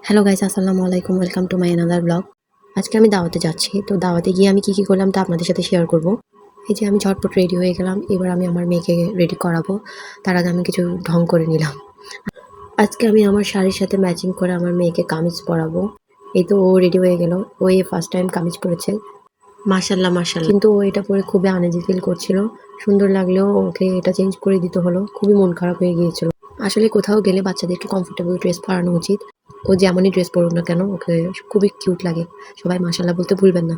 Hello guys, আসসালামু আলাইকুম। Welcome to my another blog. আজকে আমি দাওয়াতে যাচ্ছি। তো দাওয়াতে গিয়ে আমি কি করলাম তা আপনাদের সাথে শেয়ার করব। এই যে আমি ঝটপট রেডি হয়ে গেলাম। এবার আমি আমার মেয়েকে রেডি করাবো। তার আগে আমি কিছু ঢং করে নিলাম। আজকে আমি আমার শাড়ির সাথে ম্যাচিং করে আমার মেয়েকে কামিজ পরাবো। এই তো ও রেডি হয়ে গেল। ও এই ফার্স্ট টাইম কামিজ পরেছে। মাশাআল্লাহ, মাশাআল্লাহ। কিন্তু ও এটা পরে খুবই আনইজি ফিল করছিল। সুন্দর লাগলেও ওকে এটা চেঞ্জ করে দিতে হলো। খুবই মন খারাপ হয়ে গিয়েছিল। আসলে কোথাও গেলে বাচ্চাদেরকে কমফোর্টেবল ড্রেস পরানো উচিত। ও যেমনই ড্রেস পরুক না কেন ওকে খুবই কিউট লাগে। সবাই মাশাআল্লাহ বলতে ভুলবেন না।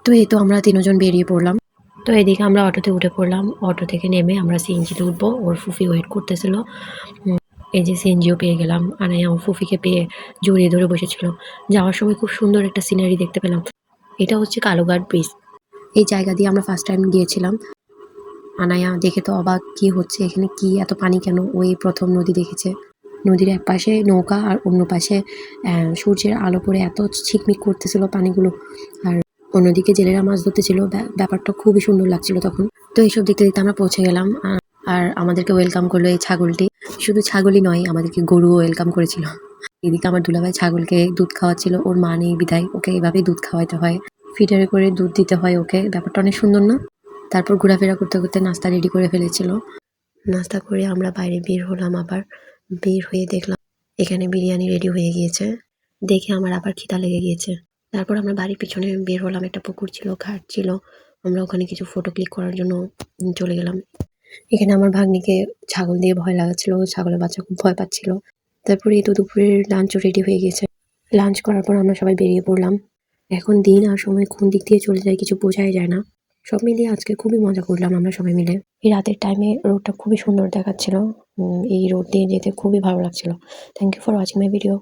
তো এই তো আমরা ৩ জন বেরিয়ে পড়লাম। তো এদিকে আমরা অটোতে উঠে পড়লাম। অটো থেকে নেমে আমরা সিএনজিতে উঠবো। ওর ফুফি ওয়েট করতেছিল। এই যে সিএনজিও পেয়ে গেলাম। আনায়া ওর ফুফিকে পেয়ে জড়িয়ে ধরে বসেছিল। যাওয়ার সময় খুব সুন্দর একটা সিনারি দেখতে পেলাম। এটা হচ্ছে কালুঘাট ব্রিজ। এই জায়গা দিয়ে আমরা ফার্স্ট টাইম গিয়েছিলাম। আনায়া দেখে তো অবাক, কি হচ্ছে এখানে, কি এত পানি কেন? ও এই প্রথম নদী দেখেছে। নদীর এক পাশে নৌকা আর অন্য পাশে সূর্যের আলো পড়ে এত ঝিকমিক করতেছিল পানিগুলো। আর অন্যদিকে জেলেরা মাছ ধরতেছিল। ব্যাপারটা খুবই সুন্দর লাগছিল তখন। তো এইসব দেখতে দেখতে আমরা পৌঁছে গেলাম। আর আমাদেরকে ওয়েলকাম করলো এই ছাগলটি। শুধু ছাগলই নয়, আমাদেরকে গরুও ওয়েলকাম করেছিল। এদিকে আমার দুলাভাই ছাগলকে দুধ খাওয়াচ্ছিল। ওর মা নেই বিধায় ওকে এভাবেই দুধ খাওয়াতে হয়। ফিডারে করে দুধ দিতে হয় ওকে। ব্যাপারটা অনেক সুন্দর না? তারপর ঘোরাফেরা করতে করতে নাস্তা রেডি করে ফেলেছিল। নাস্তা করে আমরা বাইরে বের হলাম। আবার বের হয়ে দেখলাম এখানে বিরিয়ানি রেডি হয়ে গিয়েছে। দেখে আমার আবার খিদা লেগে গিয়েছে। তারপর আমরা বাড়ির পিছনে বের হলাম। একটা পুকুর ছিল, ঘাট ছিল। আমরা ওখানে কিছু ফটো ক্লিক করার জন্য চলে গেলাম। এখানে আমার ভাগ্নিকে ছাগল দিয়ে ভয় লাগাচ্ছিল। ছাগলের বাচ্চা খুব ভয় পাচ্ছিল। তারপরে এই তো দুপুরের লাঞ্চও রেডি হয়ে গেছে। লাঞ্চ করার পর আমরা সবাই বেরিয়ে পড়লাম। এখন দিন আর সময় কোন দিক দিয়ে চলে যায় কিছু বোঝাই যায় না। সব মিলিয়ে আজকে খুবই মজা করলাম আমরা সবাই মিলে। এই রাতের টাইমে রোডটা খুবই সুন্দর দেখাচ্ছিল। এই রোড দিয়ে যেতে খুবই ভালো লাগছিল। Thank you for watching my video.